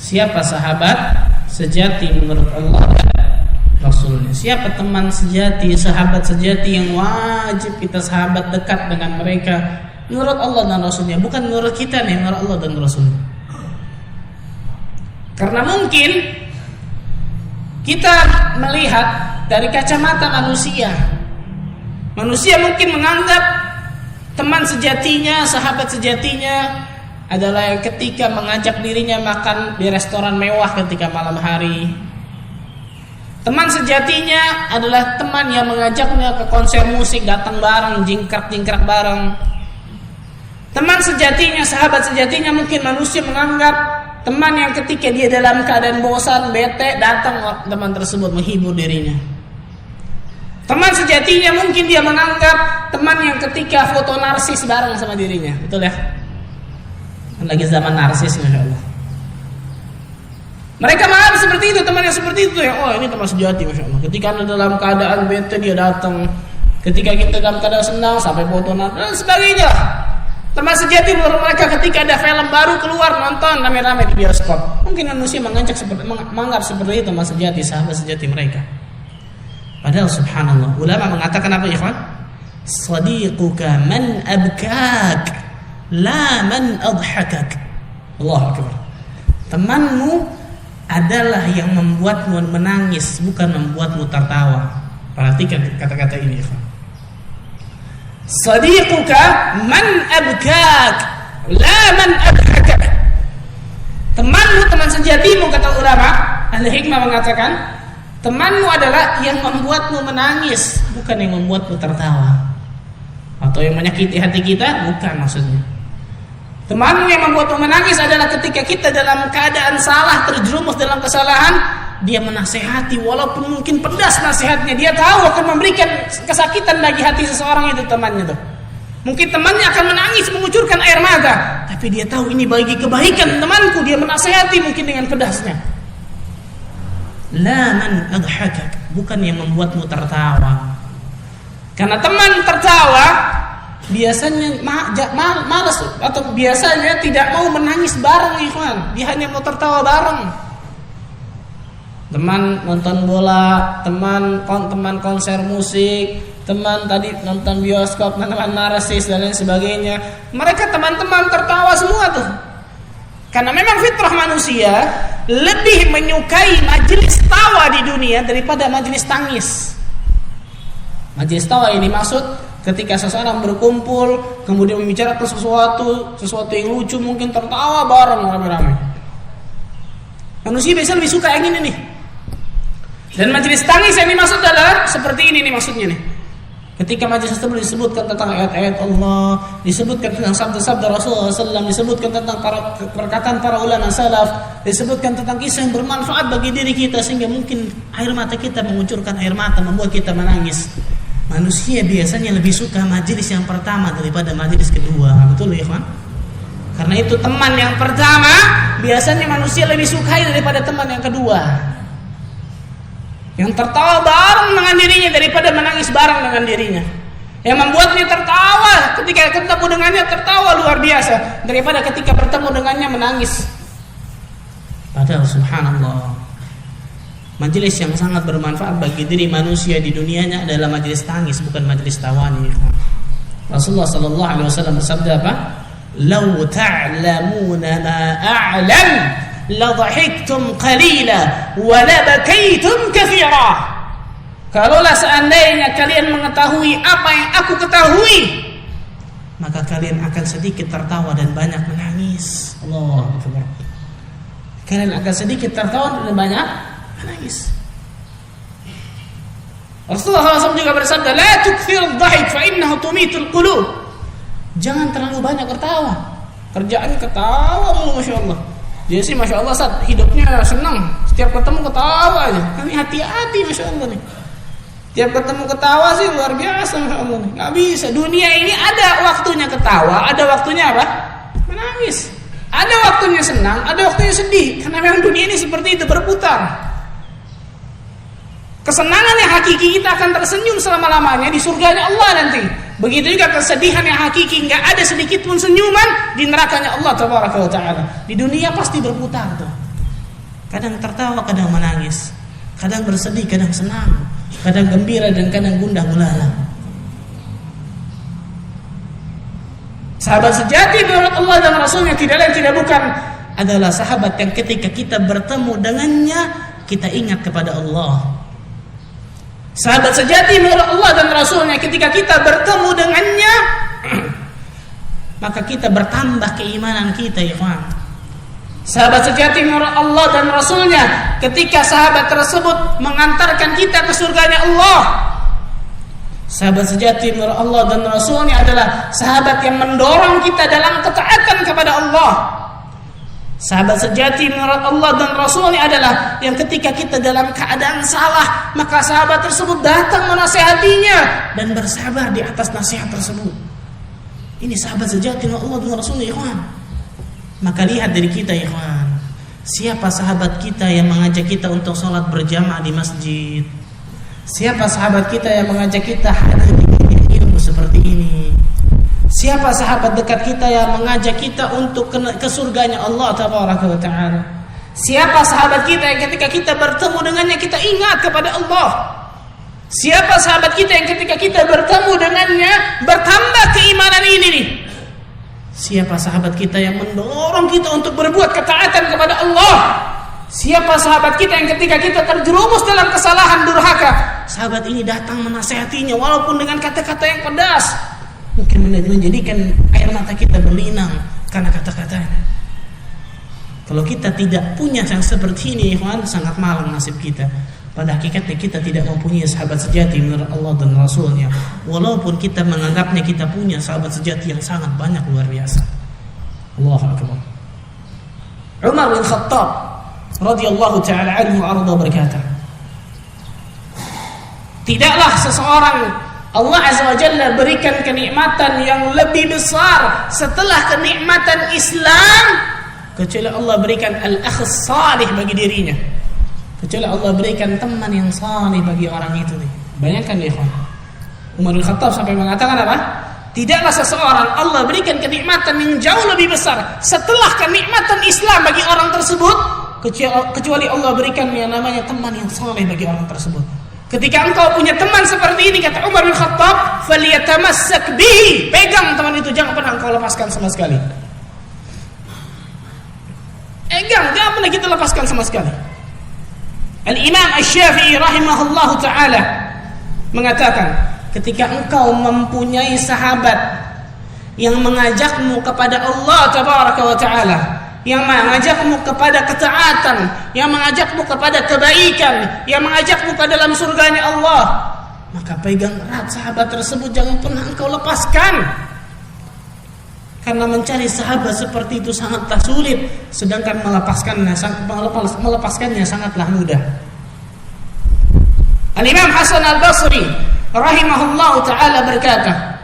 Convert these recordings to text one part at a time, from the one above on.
siapa sahabat sejati menurut Allah dan Rasulnya. Siapa teman sejati, sahabat sejati yang wajib kita sahabat dekat dengan mereka menurut Allah dan Rasulnya, bukan menurut kita nih, menurut Allah dan Rasulnya. Karena mungkin kita melihat dari kacamata manusia. Manusia mungkin menganggap teman sejatinya, sahabat sejatinya adalah yang ketika mengajak dirinya makan di restoran mewah ketika malam hari. Teman sejatinya adalah teman yang mengajaknya ke konser musik, datang bareng, jingkrak-jingkrak bareng. Teman sejatinya, sahabat sejatinya mungkin manusia menganggap teman yang ketika dia dalam keadaan bosan, bete, datang teman tersebut menghibur dirinya. Teman sejatinya mungkin dia menganggap teman yang ketika foto narsis bareng sama dirinya. Betul ya? Lagi zaman narsis, Masya Allah. Mereka menganggap seperti itu, teman yang seperti itu ya. Oh, ini teman sejati, Masya Allah. Ketika anda dalam keadaan bete, dia datang. Ketika kita dalam keadaan senang, sampai foto narsis dan sebagainya. Teman sejati menurut mereka ketika ada film baru keluar, nonton rame-rame di bioskop. Mungkin manusia menganggap seperti itu teman sejati, sahabat sejati mereka. Padahal subhanallah, ulama mengatakan apa ikhwan? Sadiquka man abkak, la man adhakak. Allahu akbar. Temanmu adalah yang membuatmu menangis, bukan membuatmu tertawa. Perhatikan kata-kata ini ikhwan. Sadiquka man abkak, la man adhakak. Temanmu, teman sejatimu, kata ulama ahli hikmah mengatakan, temanmu adalah yang membuatmu menangis, bukan yang membuatmu tertawa. Atau yang menyakiti hati kita, bukan maksudnya. Temanmu yang membuatmu menangis adalah ketika kita dalam keadaan salah, terjerumus dalam kesalahan, dia menasehati walaupun mungkin pedas nasihatnya. Dia tahu akan memberikan kesakitan bagi hati seseorang itu, temannya tuh. Mungkin temannya akan menangis, mengucurkan air mata, tapi dia tahu ini bagi kebaikan temanku, dia menasehati mungkin dengan pedasnya. La man adhakak, bukan yang membuatmu tertawa. Karena teman tertawa biasanya malas atau biasanya tidak mau menangis bareng ikhwan. Dia hanya mau tertawa bareng. Teman nonton bola, teman konser musik, teman tadi nonton bioskop, teman narsis dan lain sebagainya. Mereka teman-teman tertawa semua tuh. Karena memang fitrah manusia lebih menyukai majelis tawa di dunia daripada majelis tangis. Majelis tawa ini maksud ketika seseorang berkumpul kemudian membicarakan sesuatu yang lucu, mungkin tertawa bareng rame-rame. Manusia biasa lebih suka yang ini nih. Dan majelis tangis yang dimaksud adalah seperti ini nih maksudnya nih. Ketika majelis tersebut disebutkan tentang ayat-ayat Allah, disebutkan tentang sabda-sabda Rasulullah SAW, disebutkan tentang perkataan para ulama salaf, disebutkan tentang kisah yang bermanfaat bagi diri kita sehingga mungkin air mata kita mengucurkan air mata, membuat kita menangis. Manusia biasanya lebih suka majelis yang pertama daripada majelis kedua. Betul ya, ikhwan? Karena itu teman yang pertama biasanya manusia lebih sukai daripada teman yang kedua. Yang tertawa bareng dengan dirinya daripada menangis bareng dengan dirinya. Yang membuatnya tertawa ketika ketemu dengannya, tertawa luar biasa daripada ketika bertemu dengannya menangis. Padahal subhanallah, majelis yang sangat bermanfaat bagi diri manusia di dunianya adalah majelis tangis, bukan majelis tawanya. Rasulullah sallallahu alaihi wasallam bersabda apa? "Lau ta'lamuna ma a'lam la dhahiktum qalila wa la bakaitum katsira." Kalaulah seandainya kalian mengetahui apa yang aku ketahui, maka kalian akan sedikit tertawa dan banyak menangis. Allahu akbar. Kalian akan sedikit tertawa dan banyak menangis. Rasulullah SAW juga bersabda, "La tukthirud dhahik fa innahu tumitul qulub." Jangan terlalu banyak tertawa. Kerjaannya ketawa mulu, Masya Allah. Dia sih Masya Allah saat hidupnya senang, setiap ketemu ketawa aja. Ini hati-hati Masya Allah nih. Tiap ketemu ketawa sih luar biasa Masya Allah nih. Gak bisa. Dunia ini ada waktunya ketawa, ada waktunya apa? Menangis. Ada waktunya senang, ada waktunya sedih. Karena memang dunia ini seperti itu, berputar. Kesenangan yang hakiki kita akan tersenyum selama-lamanya di surganya Allah nanti. Begitu juga kesedihan yang hakiki, enggak ada sedikit pun senyuman di nerakanya Allah Tabaraka wa Ta'ala. Di dunia pasti berputar tuh. Kadang tertawa, kadang menangis. Kadang bersedih, kadang senang. Kadang gembira dan kadang gundah gulana. Sahabat sejati menurut Allah dan Rasulnya tidak lain tidak bukan adalah sahabat yang ketika kita bertemu dengannya kita ingat kepada Allah. Sahabat sejati menurut Allah dan Rasulnya ketika kita bertemu dengannya maka kita bertambah keimanan kita, ikhwan. Sahabat sejati menurut Allah dan Rasulnya ketika sahabat tersebut mengantarkan kita ke surganya Allah. Sahabat sejati menurut Allah dan Rasulnya adalah sahabat yang mendorong kita dalam ketaatan kepada Allah. Sahabat sejati menurut Allah dan Rasulnya adalah yang ketika kita dalam keadaan salah maka sahabat tersebut datang menasihatinya dan bersabar di atas nasihat tersebut. Ini sahabat sejati menurut Allah dan Rasulnya, ikhwan. Maka lihat dari kita, ikhwan, siapa sahabat kita yang mengajak kita untuk sholat berjamaah di masjid? Siapa sahabat kita yang mengajak kita hadir di ilmu seperti ini? Siapa sahabat dekat kita yang mengajak kita untuk ke surganya Allah Tabaraka wa Ta'ala? Siapa sahabat kita yang ketika kita bertemu dengannya kita ingat kepada Allah? Siapa sahabat kita yang ketika kita bertemu dengannya bertambah keimanan ini nih? Siapa sahabat kita yang mendorong kita untuk berbuat ketaatan kepada Allah? Siapa sahabat kita yang ketika kita terjerumus dalam kesalahan durhaka, sahabat ini datang menasihatinya walaupun dengan kata-kata yang pedas, mungkin menjadikan air mata kita berlinang karena kata-katanya. Kalau kita tidak punya yang seperti ini, ikhwan, sangat malang nasib kita. Pada hakikatnya kita tidak mempunyai sahabat sejati menurut Allah dan Rasulnya, walaupun kita menganggapnya kita punya sahabat sejati yang sangat banyak, luar biasa. Allahu Akbar. Umar bin Khattab radhiyallahu ta'ala anhu arda berkata, tidaklah seseorang Allah Azza wa Jalla berikan kenikmatan yang lebih besar setelah kenikmatan Islam kecuali Allah berikan al-akh salih bagi dirinya, kecuali Allah berikan teman yang salih bagi orang itu nih. Bayangkan ya ikhwan, Umar bin Khattab sampai mengatakan apa? Tidaklah seseorang Allah berikan kenikmatan yang jauh lebih besar setelah kenikmatan Islam bagi orang tersebut kecuali Allah berikan yang namanya teman yang saleh bagi orang tersebut. Ketika engkau punya teman seperti ini, kata Umar bin Khattab, falyatamassak bihi, pegang teman itu, jangan pernah engkau lepaskan sama sekali. Pegang, jangan pernah kita lepaskan sama sekali. Al-Imam Asy-Syafi'i rahimahullahu taala mengatakan, ketika engkau mempunyai sahabat yang mengajakmu kepada Allah Tabaraka wa Ta'ala, yang mengajakmu kepada ketaatan, yang mengajakmu kepada kebaikan, yang mengajakmu ke dalam surganya Allah, maka pegang erat sahabat tersebut, jangan pernah engkau lepaskan. Karena mencari sahabat seperti itu sangatlah sulit, sedangkan melepaskannya sangatlah mudah. Al-Imam Hasan Al-Basri rahimahullahu ta'ala berkata,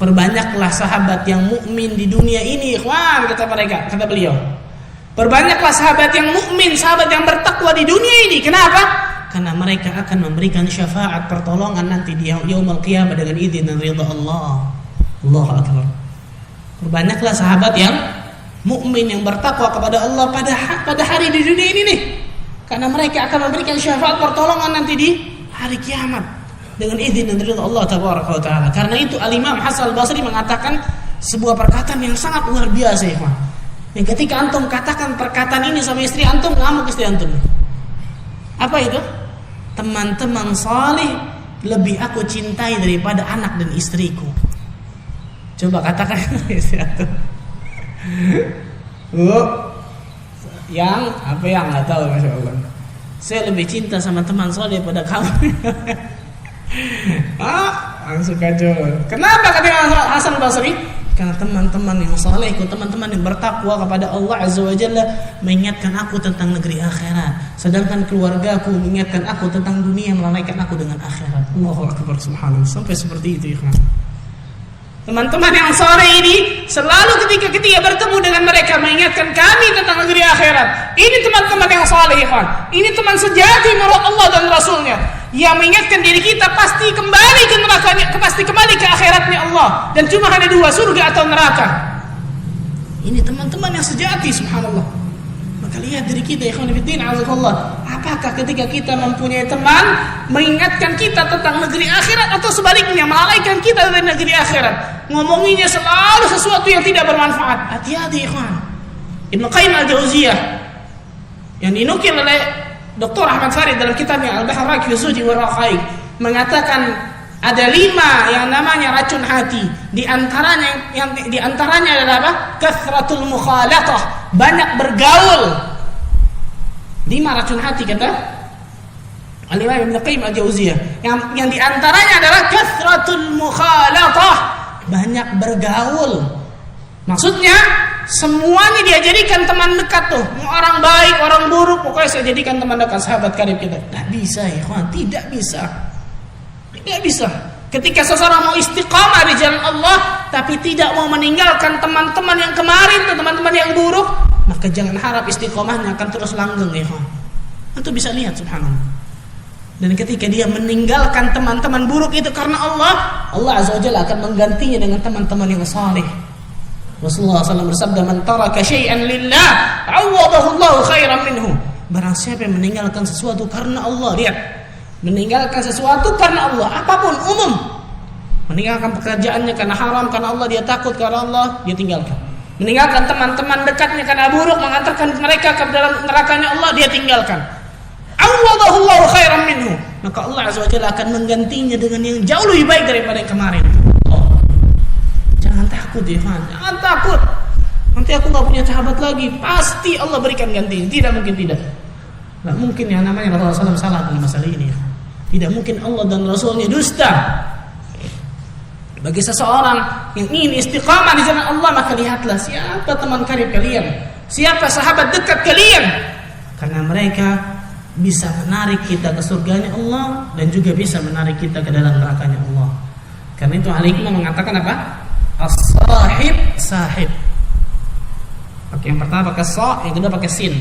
perbanyaklah sahabat yang mukmin di dunia ini, ikhwan, kata beliau. Perbanyaklah sahabat yang mukmin, sahabat yang bertakwa di dunia ini. Kenapa? Karena mereka akan memberikan syafaat pertolongan nanti di yaumul qiyamah dengan izin dan ridha Allah. Allahu Akbar. Perbanyaklah sahabat yang mukmin yang bertakwa kepada Allah pada hari di dunia ini nih. Karena mereka akan memberikan syafaat pertolongan nanti di hari kiamat dengan izin dan ridha Allah Tabaraka wa Ta'ala. Karena itu Al-Imam Hasan Al-Basri mengatakan sebuah perkataan yang sangat luar biasa, ya, yang ketika antum katakan perkataan ini sama istri antum, ngamuk istri antum. Apa itu? Teman-teman salih lebih aku cintai daripada anak dan istriku. Coba katakan istri antum. Yang apa yang nggak tahu, masya Allah. Saya lebih cinta sama teman salih daripada kamu. Langsung kacau. Kenapa kata Hasan Basri? Karena teman-teman yang saleh, teman-teman yang bertakwa kepada Allah Azza wa Jalla mengingatkan aku tentang negeri akhirat, sedangkan keluargaku mengingatkan aku tentang dunia, melalaikan aku dengan akhirat. Allahu Akbar, subhanallah. Sampai seperti itu, ikhwan. Teman-teman yang saleh ini selalu ketika bertemu dengan mereka mengingatkan kami tentang negeri akhirat. Ini teman-teman yang saleh, ikhwan. Ini teman sejati menurut Allah dan Rasulnya, yang mengingatkan diri kita pasti kembali ke nerakanya, pasti kembali ke akhiratnya Allah, dan cuma hanya dua, surga atau neraka. Ini teman-teman yang sejati, subhanallah. Maka Maka lihat diri kita, ikhwan fillah, azakallah. Apakah ketika kita mempunyai teman mengingatkan kita tentang negeri akhirat, atau sebaliknya melalaikan kita dari negeri akhirat, ngomonginya selalu sesuatu yang tidak bermanfaat? Hati-hati ikhwan. Ibnu Qayyim al-Jauziyah yang dinukil oleh Dr. Ahmad Farid dalam kitabnya Al-Bahr Raqi fi Zuhdi wa Raqaiq mengatakan ada 5 yang namanya racun hati. Di antaranya adalah apa? Kathratul mukhalatah, banyak bergaul. 5 racun hati kata Al-Imam Ibnu Qayyim al-Jauziyah. Yang di antaranya adalah kathratul mukhalatah, banyak bergaul. Maksudnya semuanya dia jadikan teman dekat tuh. Orang baik, orang buruk, pokoknya saya jadikan teman dekat, sahabat karib kita. Tidak bisa ya kawan, tidak bisa. Tidak bisa. Ketika seseorang mau istiqamah di jalan Allah tapi tidak mau meninggalkan teman-teman yang kemarin, teman-teman yang buruk, maka jangan harap istiqamahnya akan terus langgeng ya kawan. Itu bisa lihat subhanallah. Dan ketika dia meninggalkan teman-teman buruk itu karena Allah, Allah Azza wa Jalla akan menggantinya dengan teman-teman yang saleh. Rasulullah SAW bersabda, "Man taraka syai'an lillah, 'awwadahu Allahu khairan minhu." Barang siapa yang meninggalkan sesuatu karena Allah, lihat, meninggalkan sesuatu karena Allah, apapun umum. Meninggalkan pekerjaannya karena haram, karena Allah, dia takut karena Allah, dia tinggalkan. Meninggalkan teman-teman dekatnya karena buruk, mengantarkan mereka ke dalam nerakanya Allah, dia tinggalkan. 'Awwadahu Allahu khairan minhu. Maka Allah Azza wa Jalla akan menggantinya dengan yang jauh lebih baik daripada yang kemarin. Jangan takut ya kan, jangan takut. Nanti aku gak punya sahabat lagi. Pasti Allah berikan ganti. Tidak mungkin tidak. Tidak mungkin yang namanya Rasulullah SAW salah dalam masalah ini. Tidak mungkin Allah dan Rasulnya dusta. Bagi seseorang yang ingin istiqamah di jalan Allah, maka lihatlah siapa teman karib kalian, siapa sahabat dekat kalian. Karena mereka bisa menarik kita ke surganya Allah dan juga bisa menarik kita ke dalam nerakanya Allah. Karena itu Al-Hikmah mengatakan apa? As-sahib sahib. Oke, yang pertama pakai sa, yang kedua pakai sin.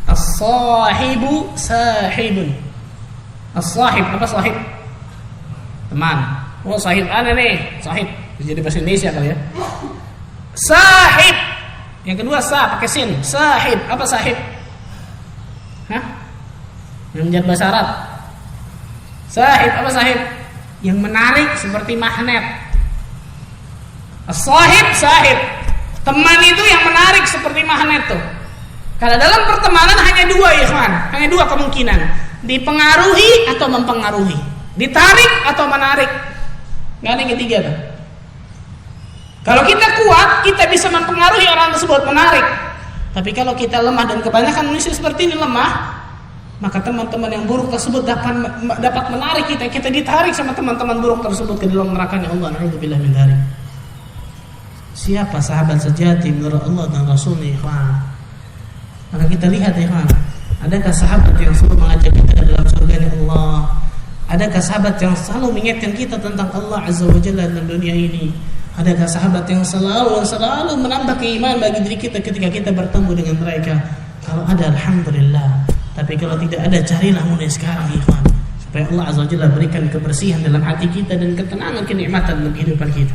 As-sahibu sahibun. As-sahib, apa sahib? Teman. Oh, sahib ana nih, sahib. Jadi bahasa Indonesia kali ya. Sahib. Yang kedua sa pakai sin. Sahib, apa sahib? Hah? Yang menjadi bahasa Arab. Sahib, apa sahib? Yang menarik seperti magnet. As-sahib, sahib. Teman itu yang menarik seperti magnet tuh. Karena dalam pertemanan hanya 2 ya kawan, hanya 2 kemungkinan. Dipengaruhi atau mempengaruhi. Ditarik atau menarik. Gak ada yang ketiga tuh. Kalau kita kuat, kita bisa mempengaruhi orang tersebut, menarik. Tapi kalau kita lemah, dan kebanyakan manusia seperti ini lemah, maka teman-teman yang buruk tersebut dapat menarik kita. Kita ditarik sama teman-teman buruk tersebut ke dalam nerakanya Allah. Na'udzubillah min dzalik. Siapa sahabat sejati menurut Allah dan Rasulnya, ikhwan? Maka kita lihat ikhwan, adakah sahabat yang selalu mengajak kita ke dalam surganya Allah? Adakah sahabat yang selalu mengingatkan kita tentang Allah Azza wa Jalla dalam dunia ini? Adakah sahabat yang selalu menambah keimanan bagi diri kita ketika kita bertemu dengan mereka? Kalau ada, alhamdulillah. Tapi kalau tidak ada, carilah mulai sekarang ikhwan, supaya Allah Azza wa Jalla berikan kebersihan dalam hati kita dan ketenangan, kenikmatan dalam kehidupan kita.